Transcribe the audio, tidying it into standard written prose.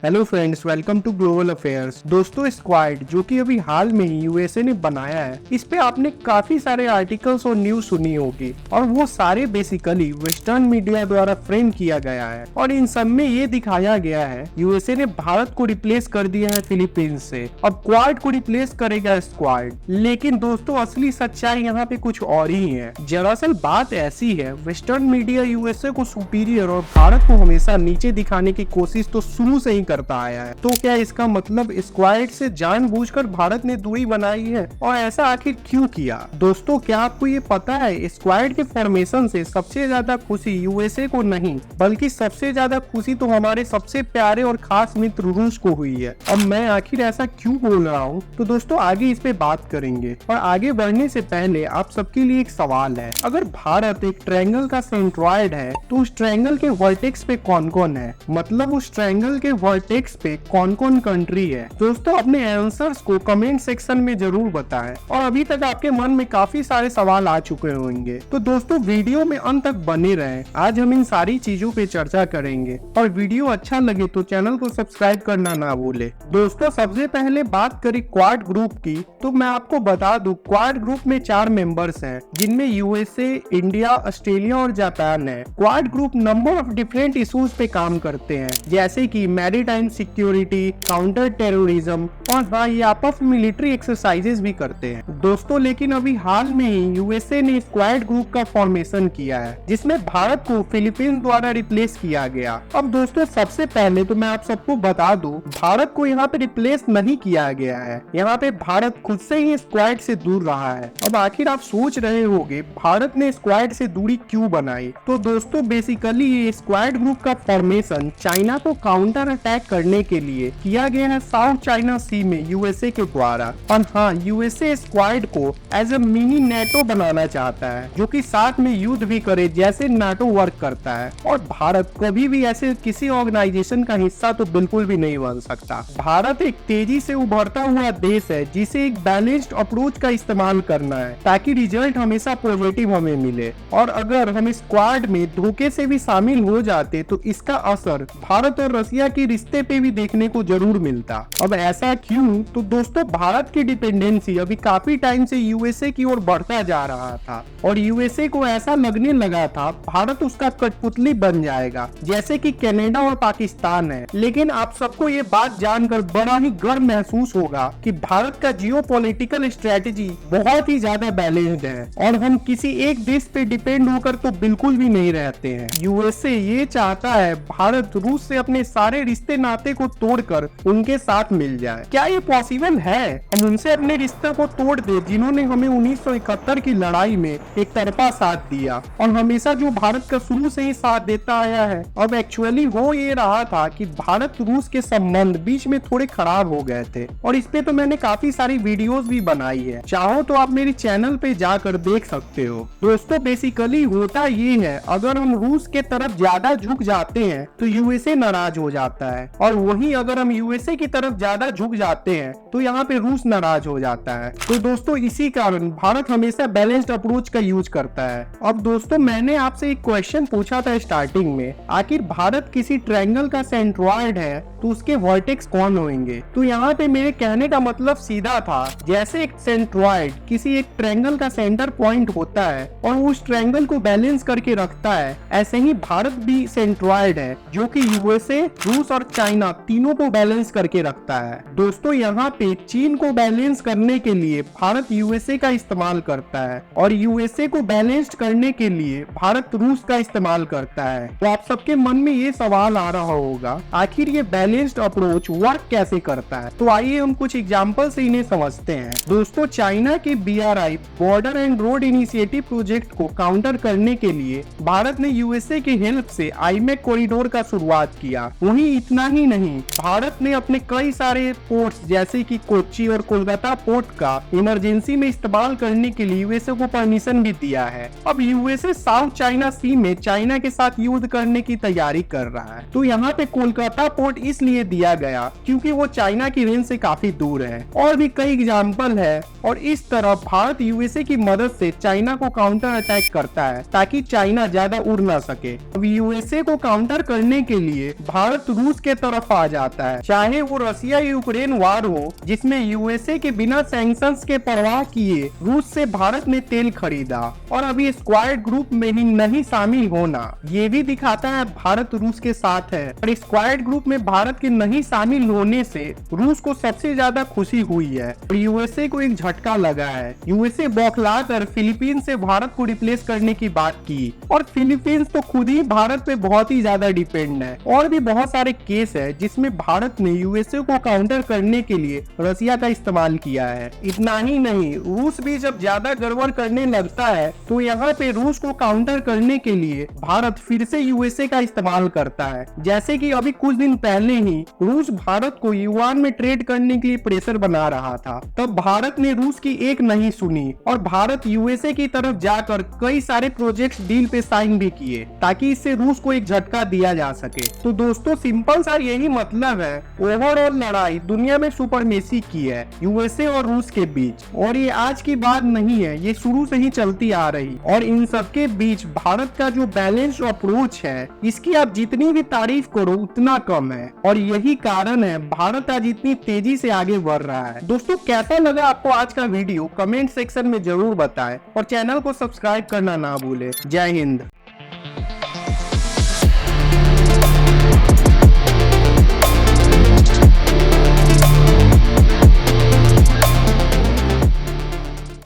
Hello friends, welcome to global affairs. दोस्तों, squad जो कि अभी हाल में ही यूएसए ने बनाया है, इस पे आपने काफी सारे आर्टिकल्स और न्यूज सुनी होगी और वो सारे बेसिकली वेस्टर्न मीडिया द्वारा फ्रेम किया गया है और इन सब में ये दिखाया गया है यूएसए ने भारत को रिप्लेस कर दिया है फिलीपींस से। अब क्वाड को रिप्लेस करेगा स्क्वाड। लेकिन दोस्तों, असली सच्चाई यहाँ पे कुछ और ही है। दरअसल बात ऐसी है, वेस्टर्न मीडिया यूएसए को सुपीरियर और भारत को हमेशा नीचे दिखाने की कोशिश तो शुरू से ही करता आया है। तो क्या इसका मतलब स्क्वाड से जानबूझकर भारत ने दूरी बनाई है और ऐसा आखिर क्यों किया? दोस्तों, क्या आपको ये पता है स्क्वाड के फॉर्मेशन से सबसे ज्यादा खुशी यूएसए को नहीं, बल्कि सबसे ज्यादा खुशी तो हमारे सबसे प्यारे और खास मित्र रूस को हुई है। अब मैं आखिर ऐसा क्यों बोल रहा हूँ, तो दोस्तों आगे इस पे बात करेंगे। और आगे बढ़ने से पहले आप सबके लिए एक सवाल है, अगर भारत एक ट्रायंगल का सेंट्रॉइड है तो उस ट्रायंगल के वर्टेक्स पे कौन कौन है? मतलब उस ट्रायंगल के वर्टेक्स पे कौन कौन कंट्री है? दोस्तों, अपने आंसर्स को कमेंट सेक्शन में जरूर बताएं। और अभी तक आपके मन में काफी सारे सवाल आ चुके होंगे, तो दोस्तों वीडियो में अंत तक बने रहें। आज हम इन सारी चीजों पे चर्चा करेंगे और वीडियो अच्छा लगे तो चैनल को सब्सक्राइब करना ना भूले। दोस्तों, सबसे पहले बात करें क्वाड ग्रुप की, तो मैं आपको बता दूं क्वाड ग्रुप में 4 मेंबर्स हैं, जिनमें यूएसए, इंडिया, ऑस्ट्रेलिया और जापान है। Quad group number of different issues पे काम करते हैं, जैसे कि मैरीटाइम सिक्योरिटी, काउंटर टेररिज्म और हाँ, ये आपस में मिलिट्री एक्सरसाइजेस भी करते हैं। दोस्तों, लेकिन अभी हाल में ही यूएसए ने स्क्वाड ग्रुप का फॉर्मेशन किया है, जिसमें भारत को फिलीपींस द्वारा रिप्लेस किया गया। अब दोस्तों, सबसे पहले तो मैं आप सबको बता दूं, भारत को यहाँ पे रिप्लेस नहीं किया गया है। यहाँ पे भारत खुद से ही स्क्वाड से दूर रहा है। अब आखिर आप सोच रहे होंगे भारत ने स्क्वाड से दूरी क्यों बनाई? तो दोस्तों, बेसिकली ये स्क्वाड ग्रुप का फॉर्मेशन चाइना को काउंटर अटैक करने के लिए किया गया है साउथ चाइना सी में यूएसए के द्वारा। और हाँ, यूएसए स्क्वाड को एज ए मिनी नेटो बनाना चाहता है, जो कि साथ में युद्ध भी करे जैसे नाटो वर्क करता है। और भारत कभी भी ऐसे किसी ऑर्गेनाइजेशन का हिस्सा तो बिल्कुल भी नहीं बन सकता। भारत एक तेजी से उभरता हुआ देश है, जिसे एक बैलेंस्ड अप्रोच का इस्तेमाल करना है ताकि रिजल्ट हमेशा पॉजिटिव हमें मिले। और अगर हम स्क्वाड में धोखे से भी शामिल हो जाते तो इसका असर भारत और रसिया के रिश्ते पे भी देखने को जरूर मिलता। अब ऐसा क्यों? तो दोस्तों, भारत की डिपेंडेंसी अभी काफी टाइम से यूएसए की ओर बढ़ता जा रहा था और यूएसए को ऐसा लगने लगा था भारत उसका कठपुतली बन जाएगा, जैसे कि कनाडा और पाकिस्तान है। लेकिन आप सबको ये बात जानकर बड़ा ही गर्व महसूस होगा कि भारत का जियोपॉलिटिकल स्ट्रेटेजी बहुत ही ज्यादा बैलेंस्ड है और हम किसी एक देश पे डिपेंड होकर तो बिल्कुल भी नहीं रहते हैं। यूएसए ये चाहता है भारत रूस से अपने सारे रिश्ते नाते को तोड़कर उनके साथ मिल जाए। क्या ये पॉसिबल है? हम उनसे अपने रिश्ते को तोड़ दे जिन्होंने हमें 1971 की लड़ाई में एक तरफा साथ दिया और हमेशा जो भारत का शुरू से ही साथ देता आया है। अब एक्चुअली हो ये रहा था कि भारत रूस के संबंध बीच में थोड़े खराब हो गए थे और इस पे तो मैंने काफी सारी वीडियोस भी बनाई है, चाहो तो आप मेरे चैनल पे जाकर देख सकते हो। दोस्तों, बेसिकली होता ये है, अगर हम रूस के तरफ ज्यादा झुक जाते हैं तो यूएसए नाराज हो जाता है और वहीं अगर हम यूएसए की तरफ ज्यादा झुक जाते हैं तो यहाँ पे रूस नाराज हो जाता है। तो दोस्तों, इसी कारण भारत हमेशा बैलेंस्ड अप्रोच का यूज करता है। अब दोस्तों, मैंने आपसे एक क्वेश्चन पूछा था स्टार्टिंग में, आखिर भारत किसी ट्रायंगल का सेंट्रॉइड है तो उसके वर्टेक्स कौन होंगे? तो यहाँ पे मेरे कहने का मतलब सीधा था, जैसे एक सेंट्रॉइड किसी एक ट्रायंगल का सेंटर पॉइंट होता है और उस ट्रायंगल को बैलेंस करके रखता है, ऐसे ही भारत भी सेंट्रॉइड है जो कि यूएसए, रूस और चाइना तीनों को बैलेंस करके रखता है। दोस्तों, यहाँ पे चीन को बैलेंस करने के लिए भारत यूएसए का इस्तेमाल करता है और यूएसए को बैलेंस्ड करने के लिए भारत रूस का इस्तेमाल करता है। तो आप सबके मन में ये सवाल आ रहा होगा, आखिर ये बैलेंस्ड अप्रोच वर्क कैसे करता है? तो आइए हम कुछ एग्जांपल से इन्हें समझते हैं। दोस्तों, चाइना के BRI border and road initiative project को काउंटर करने के लिए भारत ने यूएसए की हेल्प से आईमेक कॉरिडोर का शुरुआत किया। वहीं इतना ही नहीं, भारत ने अपने कई सारे पोर्ट्स जैसे कि कोच्चि और कोलकाता पोर्ट का इमरजेंसी में इस्तेमाल करने के लिए यूएसए को परमिशन भी दिया है। अब यूएसए साउथ चाइना सी में चाइना के साथ युद्ध करने की तैयारी कर रहा है। तो यहाँ पे कोलकाता पोर्ट इसलिए दिया गया क्योंकि वो चाइना की रेंज से काफी दूर है। और भी कई एग्जाम्पल है और इस तरह भारत यूएसए की मदद से चाइना को काउंटर अटैक करता है ताकि चाइना ज्यादा उड़ ना सके। अब यूएसए को काउंटर करने के लिए भारत रूस के के तरफ आ जाता है, चाहे वो रसिया यूक्रेन वार हो जिसमें यूएसए के बिना सैंक्शंस के परवाह किए रूस से भारत ने तेल खरीदा और अभी स्क्वाड ग्रुप में ही नहीं शामिल होना ये भी दिखाता है भारत रूस के साथ है। और स्क्वाड ग्रुप में भारत के नहीं शामिल होने से रूस को सबसे ज्यादा खुशी हुई है और यूएसए को एक झटका लगा है। यूएसए बौखला कर फिलीपींस से भारत को रिप्लेस करने की बात की और फिलीपींस तो खुद ही भारत पे बहुत ही ज्यादा डिपेंड है। और भी बहुत सारे केस है जिसमें भारत ने यूएसए को काउंटर करने के लिए रसिया का इस्तेमाल किया है। इतना ही नहीं, रूस भी जब ज्यादा गड़बड़ करने लगता है तो यहाँ पे रूस को काउंटर करने के लिए भारत फिर से यूएसए का इस्तेमाल करता है। जैसे कि अभी कुछ दिन पहले ही रूस भारत को युआन में ट्रेड करने के लिए प्रेशर बना रहा था, तब भारत ने रूस की एक नहीं सुनी और भारत यूएसए की तरफ जाकर कई सारे प्रोजेक्ट्स डील पे साइन भी किए ताकि इससे रूस को एक झटका दिया जा सके। तो दोस्तों सिंपल सा यही मतलब है, ओवरऑल लड़ाई दुनिया में सुपरमेसी की है यूएसए और रूस के बीच और ये आज की बात नहीं है, ये शुरू से ही चलती आ रही। और इन सब के बीच भारत का जो बैलेंस अप्रोच है इसकी आप जितनी भी तारीफ करो उतना कम है और यही कारण है भारत आज इतनी तेजी से आगे बढ़ रहा है। दोस्तों कैसा लगा आपको आज का वीडियो कमेंट सेक्शन में जरूर बताएं और चैनल को सब्सक्राइब करना ना भूले। जय हिंद।